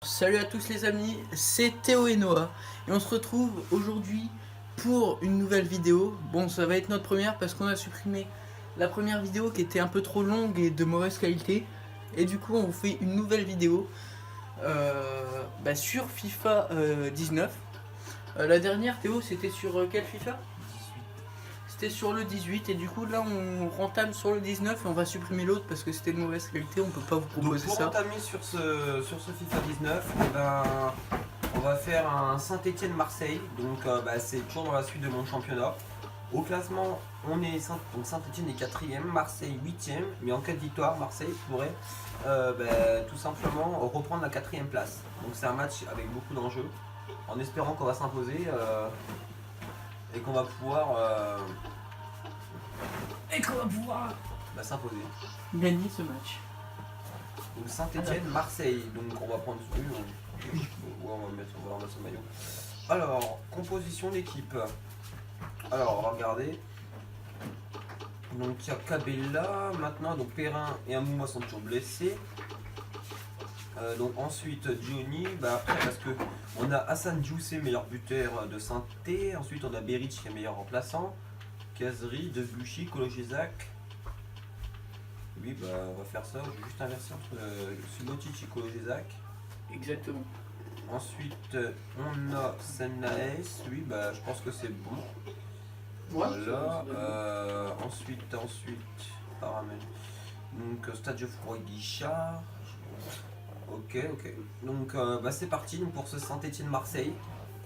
Salut à tous les amis, c'est Théo et Noah et on se retrouve aujourd'hui pour une nouvelle vidéo. Bon, ça va être notre première parce qu'on a supprimé la première vidéo qui était un peu trop longue et de mauvaise qualité. Et du coup on vous fait une nouvelle vidéo sur FIFA 19. La dernière, Théo, c'était sur quel FIFA? C'était sur le 18 et du coup là on rentame sur le 19 et on va supprimer l'autre parce que c'était de mauvaise qualité, on peut pas vous Donc proposer pour ça. entamer sur ce FIFA 19, on va faire un Saint-Étienne-Marseille. Donc c'est toujours dans la suite de mon championnat. Au classement, donc Saint-Étienne est 4ème, Marseille 8ème, mais en cas de victoire, Marseille pourrait tout simplement reprendre la 4ème place. Donc c'est un match avec beaucoup d'enjeux, en espérant qu'on va s'imposer et qu'on va pouvoir s'imposer. Gagner ce match. Donc Saint-Étienne-Marseille, donc on va prendre celui, on va remettre ce maillot. Alors, composition d'équipe. Alors, on va regarder. Donc il y a Cabella maintenant, donc Perrin et Amouma sont toujours blessés. Donc ensuite Johnny, après parce que on a Hassan Djoussé, meilleur buteur de Saint-Étienne. Ensuite on a Beric qui est meilleur remplaçant. Kazri, Debuchy, Kologesak. Oui, on va faire ça, je vais juste inverser entre Subotic et Kologesak. Exactement. Ensuite, on a Sennaes, oui, je pense que c'est bon. Voilà. Ensuite, paramètres. Donc, Stade Geoffroy Guichard. Ok. Donc, c'est parti donc, pour ce Saint-Étienne-Marseille.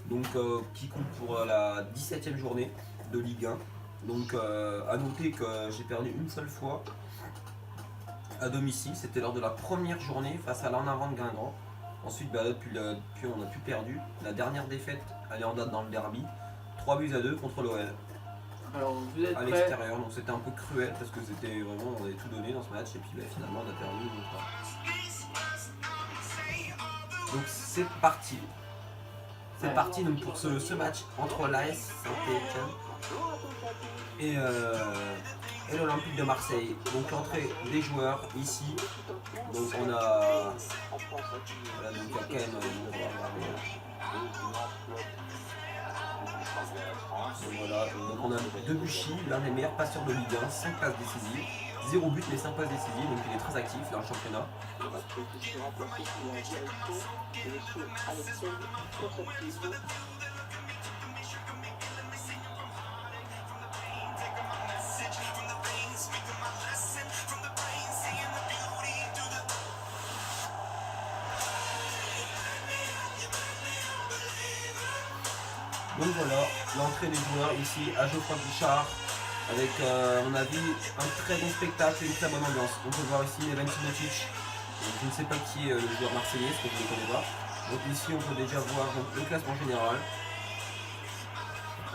Donc, qui compte pour la 17ème journée de Ligue 1. Donc, à noter que j'ai perdu une seule fois à domicile. C'était lors de la première journée face à l'En Avant de Guingamp. Ensuite, depuis on n'a plus perdu. La dernière défaite, elle est en date dans le derby. 3-2 contre l'OL. Alors, vous êtes à prêts? l'extérieur, donc c'était un peu cruel parce que c'était vraiment, on avait tout donné dans ce match et puis finalement on a perdu. Donc c'est parti. C'est parti donc pour ce match entre l'AS Saint-Étienne et l'Olympique de Marseille. Donc l'entrée des joueurs ici. Donc on a. Voilà, donc il y a quand même. Voilà, donc on a Debuchy, l'un des meilleurs passeurs de Ligue 1, 5 passes décisives, 0 but mais 5 passes décisives, donc il est très actif dans le championnat. Donc voilà, l'entrée des joueurs ici à Geoffroy Guichard, avec à mon avis un très bon spectacle et une très bonne ambiance. On peut voir ici Neven Subotic, je ne sais pas qui est le joueur marseillais, parce que je ne le connais pas. Donc ici on peut déjà voir le classement général.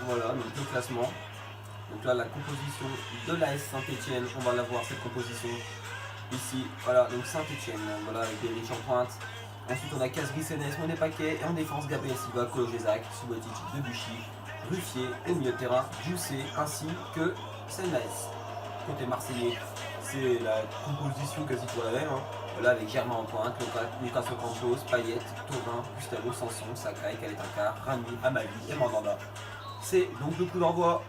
Voilà, donc le classement. Donc là la composition de l'AS Saint-Étienne, on va la voir cette composition ici. Voilà, donc Saint-Étienne, voilà, avec des riches en pointe. Ensuite on a Kazri, Sennaes, Monet Paquet, et en défense Gabriel Silva, Kologesak, Subotic, Debuchy, Ruffier, et au milieu de terrain, Djoussé, ainsi que Sennaes. Côté marseillais, c'est la composition quasi pour la même. Voilà, avec Germain en pointe, Lucas Ocampos, Payet, Thauvin, Gustavo, Sanson, Sakai, Kaletakar, Rami, Amali et Mandanda. C'est donc le coup d'envoi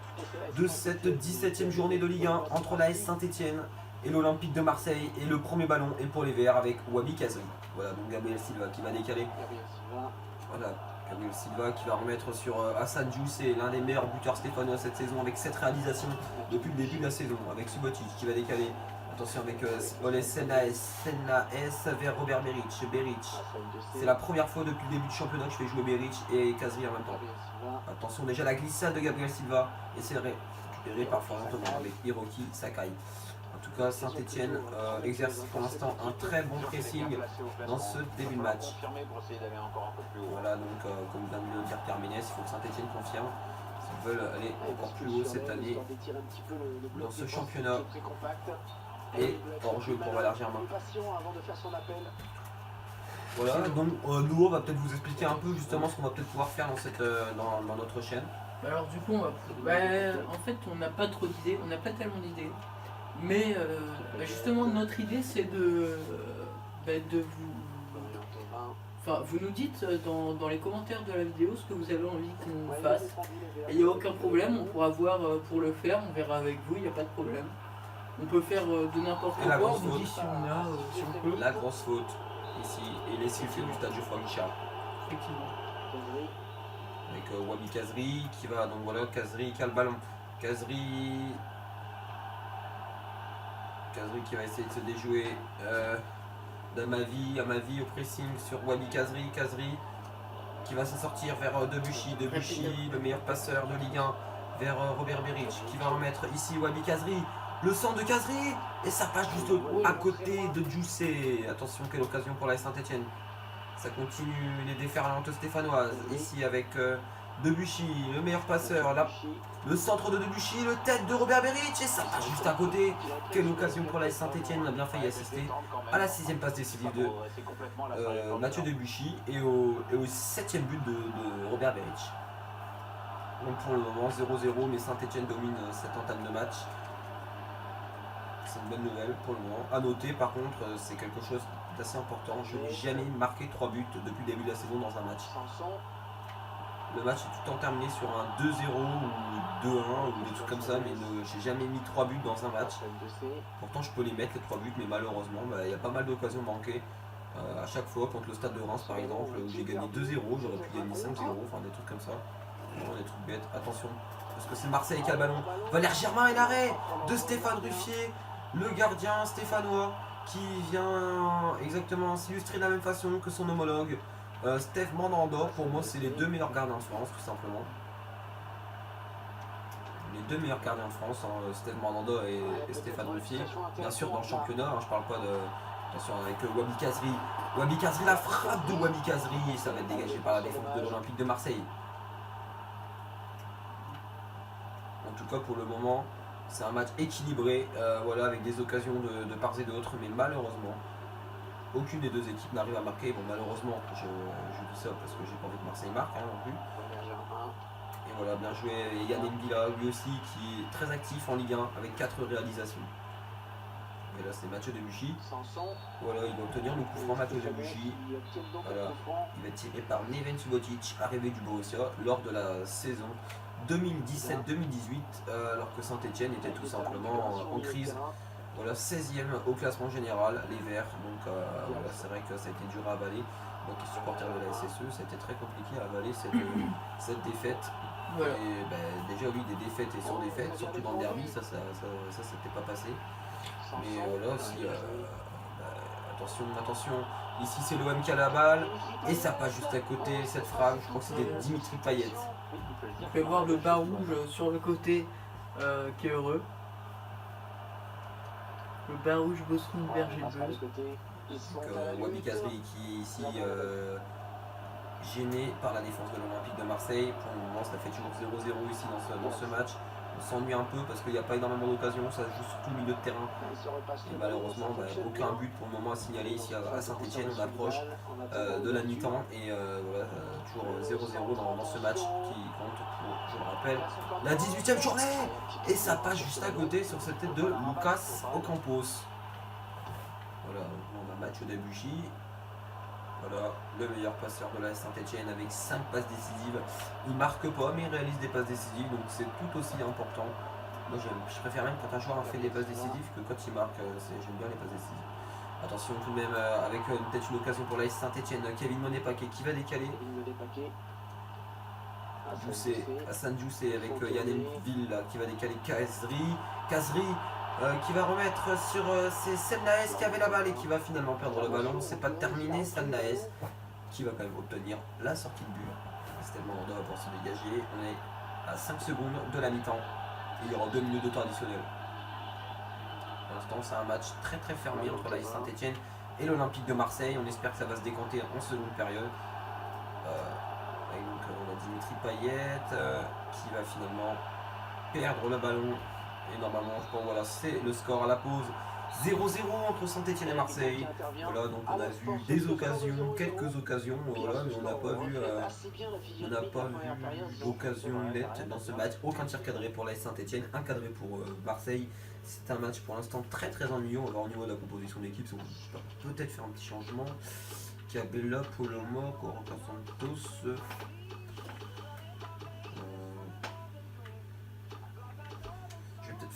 de cette 17ème journée de Ligue 1 entre l'AS Saint-Étienne et l'Olympique de Marseille, et le premier ballon est pour les Verts avec Wabi Kazri. Voilà, donc Gabriel Silva qui va décaler. Voilà, Gabriel Silva qui va remettre sur Hassan Djoussé, l'un des meilleurs buteurs stéphanois cette saison, avec 7 réalisations depuis le début de la saison, avec Subotic qui va décaler. Attention avec Ole Sennaes vers Robert Beric. C'est la première fois depuis le début du championnat que je fais jouer Beric et Kazri en même temps. Attention déjà la glissade de Gabriel Silva, et c'est récupéré par Florian Thauvin avec Hiroki Sakai. En tout cas, Saint-Étienne exerce pour l'instant un très bon pressing dans ce début de match. Voilà, donc comme vient de le dire Pierre Ménès, il faut que Saint-Étienne confirme s'ils veulent aller encore plus haut cette année dans ce championnat. Et hors jeu pour Valère Germain. Voilà, donc nous on va peut-être vous expliquer un peu justement ce qu'on va peut-être pouvoir faire dans notre chaîne. Alors du coup, en fait, on n'a pas trop d'idées, on n'a pas tellement d'idées. Mais justement, notre idée, c'est de vous Enfin, vous nous dites dans les commentaires de la vidéo ce que vous avez envie qu'on fasse. Et il n'y a aucun problème, on pourra voir pour le faire, on verra avec vous, il n'y a pas de problème. On peut faire de n'importe quoi, on vous dit si on a, si on peut. La grosse faute ici, et les sifflets du stade Geoffroy Guichard. Effectivement. Avec Wabi Kazri qui va, donc voilà, Kazri qui a le ballon. Kazri qui va essayer de se déjouer d'Amavi, Amavi au pressing sur Wabi Kazri, Kazri qui va s'en sortir vers Debuchy, le meilleur passeur de Ligue 1, vers Robert Beric qui va remettre ici Wabi Kazri, le centre de Kazri et ça passe juste à côté de Djoussé. Attention, quelle occasion pour la Saint-Etienne. Ça continue les déferlantes stéphanoises ici avec Debuchy, le meilleur passeur, là, le centre de Debuchy, le tête de Robert Beric et ça passe juste à côté. Quelle occasion pour la Saint-Etienne, on a bien failli assister à la 6ème passe décisive de Mathieu Debuchy et au 7ème but de Robert Beric. Donc pour le moment 0-0, mais Saint-Etienne domine cette entame de match. C'est une bonne nouvelle pour le moment. A noter par contre, c'est quelque chose d'assez important. Je n'ai jamais marqué 3 buts depuis le début de la saison dans un match. Le match est tout le temps terminé sur un 2-0 ou 2-1 ou des trucs comme ça, mais j'ai jamais mis 3 buts dans un match. Pourtant je peux les mettre les 3 buts, mais malheureusement il y a pas mal d'occasions manquées. À chaque fois contre le Stade de Reims par exemple, où j'ai gagné 2-0, j'aurais pu gagner 5-0, enfin des trucs comme ça. Vraiment des trucs bêtes. Attention, parce que c'est Marseille qui a le ballon. Valère Germain et l'arrêt de Stéphane Ruffier, le gardien stéphanois, qui vient exactement s'illustrer de la même façon que son homologue. Steph Mandanda, pour moi c'est les 2 meilleurs gardiens de France tout simplement. Les 2 meilleurs gardiens de France, hein, Steph Mandanda et Stéphane Ruffier. Bien sûr dans le championnat, hein, je parle pas de... Attention avec Wabi Kazri. Wabi Kazri, la frappe de Wabi Kazri, et ça va être dégagé par la défense de l'Olympique de Marseille. En tout cas pour le moment, c'est un match équilibré, voilà, avec des occasions de part et d'autre, mais malheureusement, aucune des deux équipes n'arrive à marquer. Bon, malheureusement, je dis ça parce que j'ai pas envie que Marseille marque hein, non plus. Et voilà, bien joué Yann Mbila, lui aussi, qui est très actif en Ligue 1 avec 4 réalisations. Et là, c'est Mathieu Debuchy. Voilà, il va obtenir le coup franc Mathieu Debuchy. Voilà, il va être tiré par Neven Subotic, arrivé du Borussia lors de la saison 2017-2018, alors que Saint-Etienne était tout simplement en crise. Voilà, 16ème au classement général, les Verts. Donc voilà, c'est vrai que ça a été dur à avaler. Moi qui suis supporter de la SSE, ça a été très compliqué à avaler cette défaite. Voilà. Et déjà oui, des défaites et sur défaites, surtout dans le derby, ça s'était pas passé. Mais là aussi, attention, ici c'est l'OM qui a la balle, et ça passe juste à côté, cette frappe, je crois que c'était Dimitri Payet. On peut voir le bas rouge sur le côté qui est heureux. Le bas rouge Boston Berger-Beu. Wabi Kazri qui est ici gêné par la défense de l'Olympique de Marseille. Pour le moment, ça fait toujours 0-0 ici dans ce match. On s'ennuie un peu parce qu'il n'y a pas énormément d'occasions, ça joue surtout au milieu de terrain. Et malheureusement, aucun but pour le moment à signaler ici à Saint-Etienne. On approche de la mi-temps et voilà, toujours 0-0 dans ce match qui compte pour, je le rappelle, la 18e journée. Et ça passe juste à côté sur cette tête de Lucas Ocampos. Voilà, on a Mathieu Debuchy. Voilà, le meilleur passeur de la Saint-Etienne avec 5 passes décisives. Il marque pas, mais il réalise des passes décisives, donc c'est tout aussi important. Moi, je préfère même quand un joueur fait des passes décisives que quand il marque. J'aime bien les passes décisives. Attention tout de même, avec peut-être une occasion pour la Saint-Etienne. Kevin Monet-Paquet qui va décaler. Hassan Djoussé avec Yann Ville qui va décaler Kazri. Qui va remettre sur c'est Selnaes qui avait la balle et qui va finalement perdre le ballon. C'est pas terminé, Selnaes qui va quand même obtenir la sortie de but. C'est tellement Mandanda va pouvoir se dégager. On est à 5 secondes de la mi-temps. Il y aura 2 minutes de temps additionnel. Pour l'instant, c'est un match très très fermé entre la Saint-Etienne et l'Olympique de Marseille. On espère que ça va se décanter en seconde période. Et donc, on a Dimitri Payet qui va finalement perdre le ballon. Et normalement, je pense voilà, c'est le score à la pause. 0-0 entre Saint-Etienne et Marseille. Voilà, donc on a vu des occasions, quelques occasions, voilà, mais on n'a pas vu d'occasion nette dans ce match. Aucun tir cadré pour la Saint-Etienne, un cadré pour Marseille. C'est un match pour l'instant très très ennuyeux. On va voir au niveau de la composition d'équipe, on va peut-être faire un petit changement. Cabella, Polomo, Corentin Santos.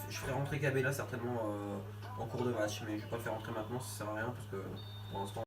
Je ferai rentrer Cabella certainement en cours de match, mais je vais pas le faire rentrer maintenant, ça sert à rien parce que pour l'instant